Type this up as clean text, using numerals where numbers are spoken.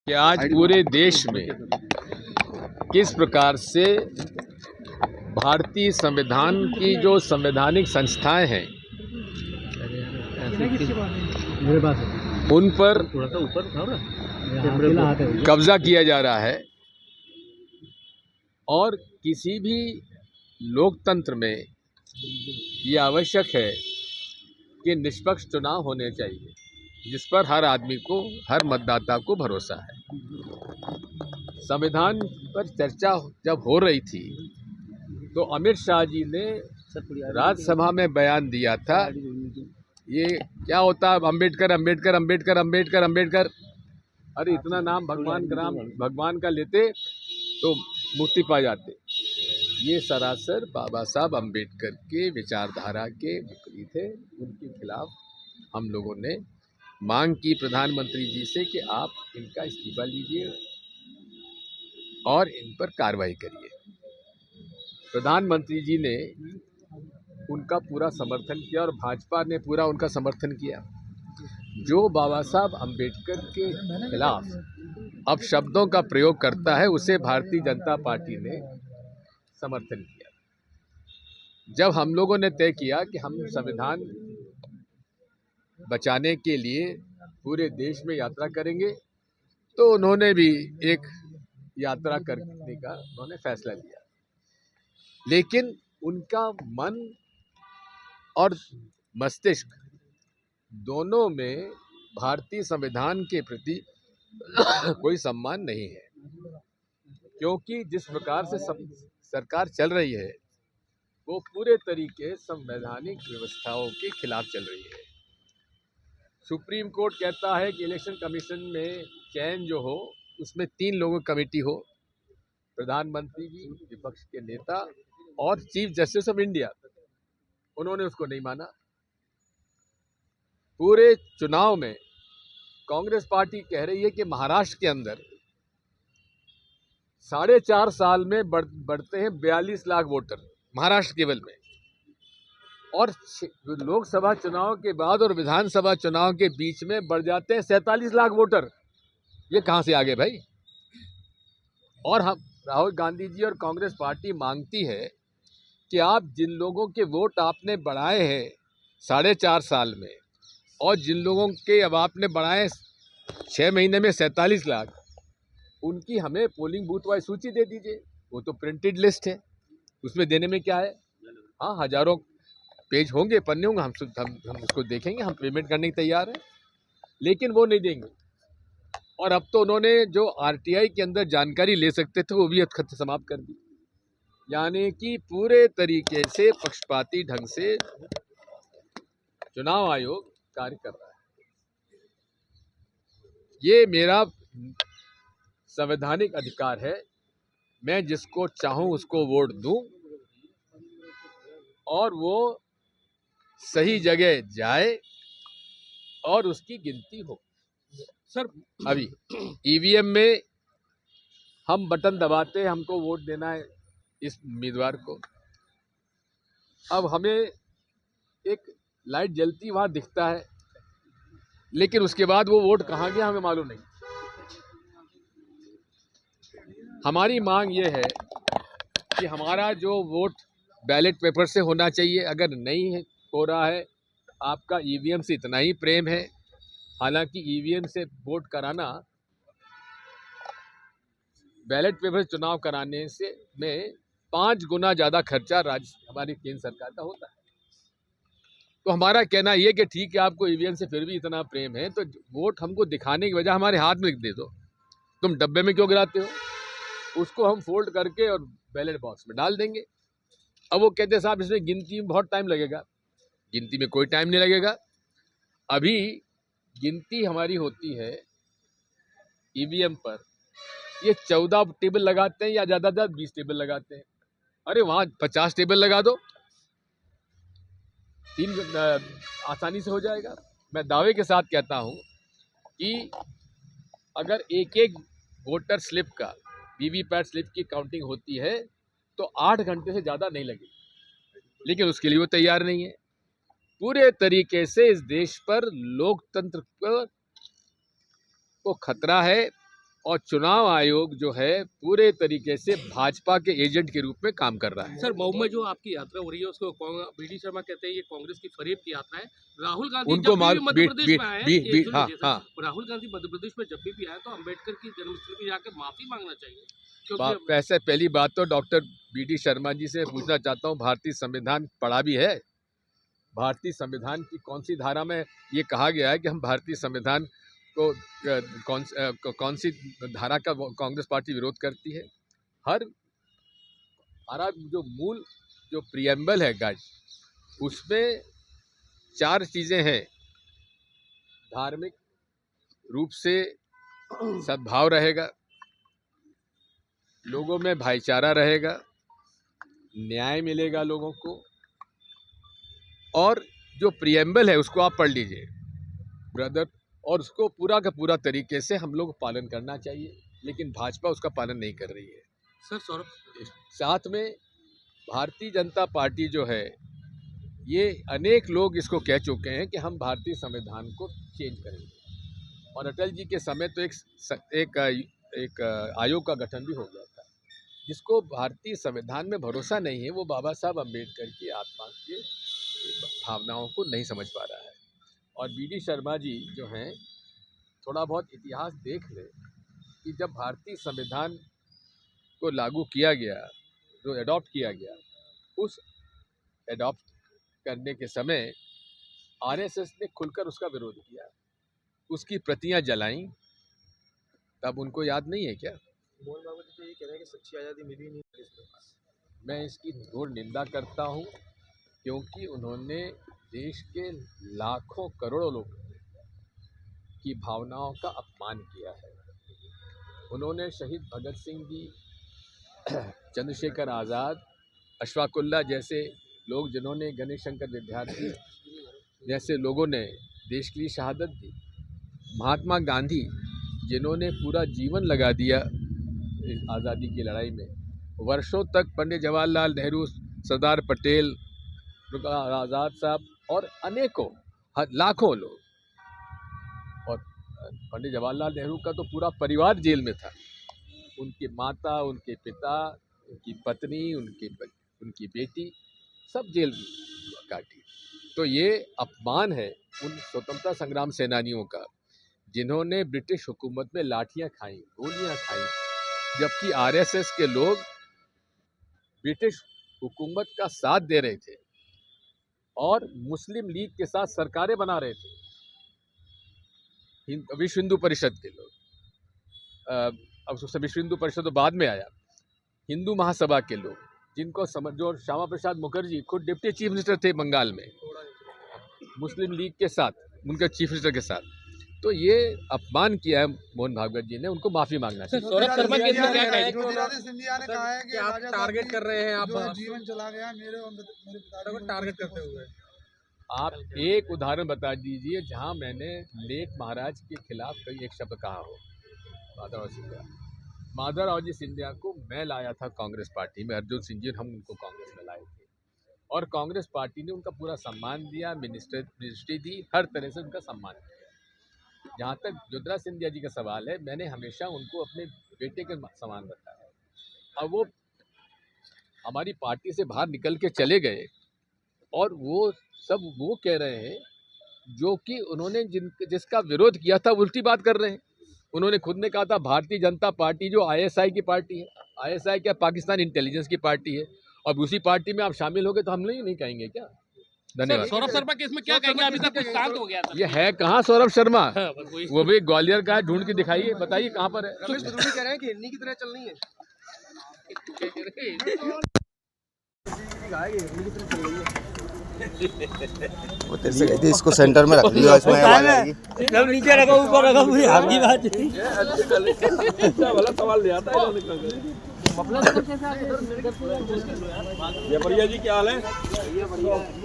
कि आज पूरे देश में किस प्रकार से भारतीय संविधान की जो संवैधानिक संस्थाएं हैं उन पर कब्जा किया जा रहा है और किसी भी लोकतंत्र में ये आवश्यक है कि निष्पक्ष चुनाव होने चाहिए जिस पर हर आदमी को, हर मतदाता को भरोसा है। संविधान पर चर्चा जब हो रही थी तो अमित शाह जी ने राज्यसभा में बयान दिया था, ये क्या होता है अम्बेडकर अम्बेडकर अम्बेडकर अम्बेडकर अम्बेडकर, अरे इतना नाम भगवान का लेते तो मुक्ति पा जाते। ये सरासर बाबा साहब अम्बेडकर के विचारधारा के विपरीत है। उनके खिलाफ हम लोगों ने मांग की प्रधानमंत्री जी से कि आप इनका इस्तीफा लीजिए और इन पर कार्रवाई करिए। प्रधानमंत्री जी ने उनका पूरा समर्थन किया और भाजपा ने पूरा उनका समर्थन किया। जो बाबा साहब अम्बेडकर के खिलाफ अब शब्दों का प्रयोग करता है उसे भारतीय जनता पार्टी ने समर्थन किया। जब हम लोगों ने तय किया कि हम संविधान बचाने के लिए पूरे देश में यात्रा करेंगे तो उन्होंने भी एक यात्रा करने का उन्होंने फैसला लिया, लेकिन उनका मन और मस्तिष्क दोनों में भारतीय संविधान के प्रति कोई सम्मान नहीं है, क्योंकि जिस प्रकार से सरकार चल रही है वो पूरे तरीके संवैधानिक व्यवस्थाओं के खिलाफ चल रही है। सुप्रीम कोर्ट कहता है कि इलेक्शन कमीशन में चयन जो हो उसमें 3 लोगों की कमेटी हो, प्रधानमंत्री जी, विपक्ष के नेता और चीफ जस्टिस ऑफ इंडिया। उन्होंने उसको नहीं माना। पूरे चुनाव में कांग्रेस पार्टी कह रही है कि महाराष्ट्र के अंदर 4.5 साल में बढ़ते हैं 42 लाख वोटर महाराष्ट्र केवल में, और लोकसभा चुनाव के बाद और विधानसभा चुनाव के बीच में बढ़ जाते हैं 47 लाख वोटर। ये कहां से आ गए भाई? और हम राहुल गांधी जी और कांग्रेस पार्टी मांगती है कि आप जिन लोगों के वोट आपने बढ़ाए हैं 4.5 साल में और जिन लोगों के अब आपने बढ़ाए 6 महीने में 47 लाख, उनकी हमें पोलिंग बूथ वाइज सूची दे दीजिए। वो तो प्रिंटेड लिस्ट है, उसमें देने में क्या है? हाँ, हजारों पेज होंगे, पन्ने होंगे, हम उसको देखेंगे, हम पेमेंट करने के तैयार हैं, लेकिन वो नहीं देंगे। और अब तो उन्होंने जो आरटीआई के अंदर जानकारी ले सकते थे वो भी खत समाप्त कर दी। यानी कि पूरे तरीके से पक्षपाती ढंग से चुनाव आयोग कार्य कर रहा है। ये मेरा संवैधानिक अधिकार है, मैं जिसको चाहूं उसको वोट दूं और वो सही जगह जाए और उसकी गिनती हो। सर, अभी ईवीएम में हम बटन दबाते हैं, हमको वोट देना है इस उम्मीदवार को। अब हमें एक लाइट जलती वहां दिखता है, लेकिन उसके बाद वो वोट कहां गया हमें मालूम नहीं। हमारी मांग ये है कि हमारा जो वोट बैलेट पेपर से होना चाहिए, अगर नहीं हो रहा है, आपका ईवीएम से इतना ही प्रेम है, हालांकि ईवीएम से वोट कराना बैलेट पेपर से चुनाव कराने से में 5 गुना ज़्यादा खर्चा हमारी केंद्र सरकार का होता है। तो हमारा कहना यह कि ठीक है, आपको ईवीएम से फिर भी इतना प्रेम है तो वोट हमको दिखाने की बजाय हमारे हाथ में दे दो। तुम डब्बे में क्यों गिराते हो? उसको हम फोल्ड करके और बैलेट बॉक्स में डाल देंगे। अब वो कहते साहब इसमें गिनती में बहुत टाइम लगेगा। गिनती में कोई टाइम नहीं लगेगा। अभी गिनती हमारी होती है ईवीएम पर, ये 14 टेबल लगाते हैं या ज़्यादा 20 टेबल लगाते हैं। अरे वहाँ 50 टेबल लगा दो, 3 आसानी से हो जाएगा। मैं दावे के साथ कहता हूँ कि अगर एक एक वोटर स्लिप का, वीवीपैट स्लिप की काउंटिंग होती है तो 8 घंटे से ज़्यादा नहीं लगेगी, लेकिन उसके लिए वो तैयार नहीं है। पूरे तरीके से इस देश पर लोकतंत्र को खतरा है और चुनाव आयोग जो है पूरे तरीके से भाजपा के एजेंट के रूप में काम कर रहा है। सर, मऊ में जो आपकी यात्रा हो रही है उसको बीडी शर्मा कहते हैं ये कांग्रेस की फरेब की यात्रा है। राहुल गांधी उनको मध्य प्रदेश में आए, राहुल गांधी मध्य प्रदेश में जब भी आए तो अम्बेडकर की जन्मस्थली पे जाकर माफी मांगना चाहिए, क्योंकि वैसे पहली बात तो डॉक्टर बीडी शर्मा जी से पूछना चाहता हूँ, भारतीय संविधान पढ़ा भी है? भारतीय संविधान की कौन सी धारा में ये कहा गया है कि हम भारतीय संविधान को कौन सी धारा का कांग्रेस पार्टी विरोध करती है? हमारा जो मूल जो प्रियम्बल है गाइड, उसमें 4 चीज़ें हैं। धार्मिक रूप से सद्भाव रहेगा, लोगों में भाईचारा रहेगा, न्याय मिलेगा लोगों को, और जो प्रियम्बल है उसको आप पढ़ लीजिए ब्रदर, और उसको पूरा का पूरा तरीके से हम लोग पालन करना चाहिए, लेकिन भाजपा उसका पालन नहीं कर रही है। सर सौरभ, साथ में भारतीय जनता पार्टी जो है, ये अनेक लोग इसको कह चुके हैं कि हम भारतीय संविधान को चेंज करेंगे, और अटल जी के समय तो एक आयोग का गठन भी हो गया था। जिसको भारतीय संविधान में भरोसा नहीं है, वो बाबा साहब अम्बेडकर की आत्मा के भावनाओं को नहीं समझ पा रहा है। और बीडी शर्मा जी जो हैं, थोड़ा बहुत इतिहास देख ले कि जब भारतीय संविधान को लागू किया गया, जो अडॉप्ट किया गया, उस अडॉप्ट करने के समय आरएसएस ने खुलकर उसका विरोध किया, उसकी प्रतियां जलाईं। तब उनको याद नहीं है क्या? मोहन भागवत जी ये कह रहे हैं कि सच्ची आज़ादी मिली नहीं। मैं इसकी घोर निंदा करता हूँ, क्योंकि उन्होंने देश के लाखों करोड़ों लोगों की भावनाओं का अपमान किया है। उन्होंने शहीद भगत सिंह जी, चंद्रशेखर आज़ाद, अशफाकुल्ला जैसे लोग, जिन्होंने गणेश शंकर विद्यार्थी जैसे लोगों ने देश के लिए शहादत दी, महात्मा गांधी जिन्होंने पूरा जीवन लगा दिया इस आज़ादी की लड़ाई में, वर्षों तक पंडित जवाहरलाल नेहरू, सरदार पटेल, आज़ाद साहब और अनेकों लाखों लोग, और पंडित जवाहरलाल नेहरू का तो पूरा परिवार जेल में था। उनकी माता, उनके पिता, उनकी पत्नी, उनकी बेटी सब जेल में काटी। तो ये अपमान है उन स्वतंत्रता संग्राम सेनानियों का, जिन्होंने ब्रिटिश हुकूमत में लाठियां खाई, गोलियां खाई, जबकि आरएसएस के लोग ब्रिटिश हुकूमत का साथ दे रहे थे और मुस्लिम लीग के साथ सरकारें बना रहे थे। विश्व हिंदू परिषद के लोग, अब विश्व हिंदू परिषद तो बाद में आया, हिंदू महासभा के लोग, जिनको जो श्यामा प्रसाद मुखर्जी खुद डिप्टी चीफ मिनिस्टर थे बंगाल में, मुस्लिम लीग के साथ, उनके चीफ मिनिस्टर के साथ। तो ये अपमान किया है मोहन भागवत जी ने, उनको माफी मांगना चाहिए। सौरभ शर्मा के इसमें क्या कहेंगे? ज्योतिरादित्य सिंधिया ने कहा है कि आप टारगेट कर रहे हैं, आप जीवन चला गया मेरे पिता को टारगेट करते हुए। आप एक उदाहरण बता दीजिए जहां मैंने लेट महाराज के खिलाफ कोई एक शब्द कहा हो। माधवराव जी सिंधिया को मैं लाया था कांग्रेस पार्टी में, अर्जुन सिंह जी हम उनको कांग्रेस में लाए थे, और कांग्रेस पार्टी ने उनका पूरा सम्मान दिया, मिनिस्ट्री दी, हर तरह से उनका सम्मान किया। जहाँ तक ज्योतिरादित्य सिंधिया जी का सवाल है, मैंने हमेशा उनको अपने बेटे के समान बताया। अब वो हमारी पार्टी से बाहर निकल के चले गए, और वो सब वो कह रहे हैं जो कि उन्होंने जिसका विरोध किया था, उल्टी बात कर रहे हैं। उन्होंने खुद ने कहा था भारतीय जनता पार्टी जो आईएसआई की पार्टी है, आईएसआई क्या पाकिस्तान इंटेलिजेंस की पार्टी है, और उसी पार्टी में आप शामिल हो गए तो हम नहीं कहेंगे क्या? धन्यवाद। सौरभ शर्मा केस में क्या कहेंगे? अभी तक कुछ शांत हो गया था। ये है कहाँ सौरभ शर्मा? वो भी ग्वालियर का है, ढूंढ के दिखाइए, बताइए कहाँ पर है। रमेश बदूरी कह रहे हैं कि हिरनी की तरह चलनी है। वो तेरे से कहती इसको सेंटर में रख लियो, इसमें आवाज आएगी। सब नीचे रखो, ऊपर रखो, पूरी आपकी बात है। वाला सवाल ले आता है। मतलब कैसे जी क्या हाल है?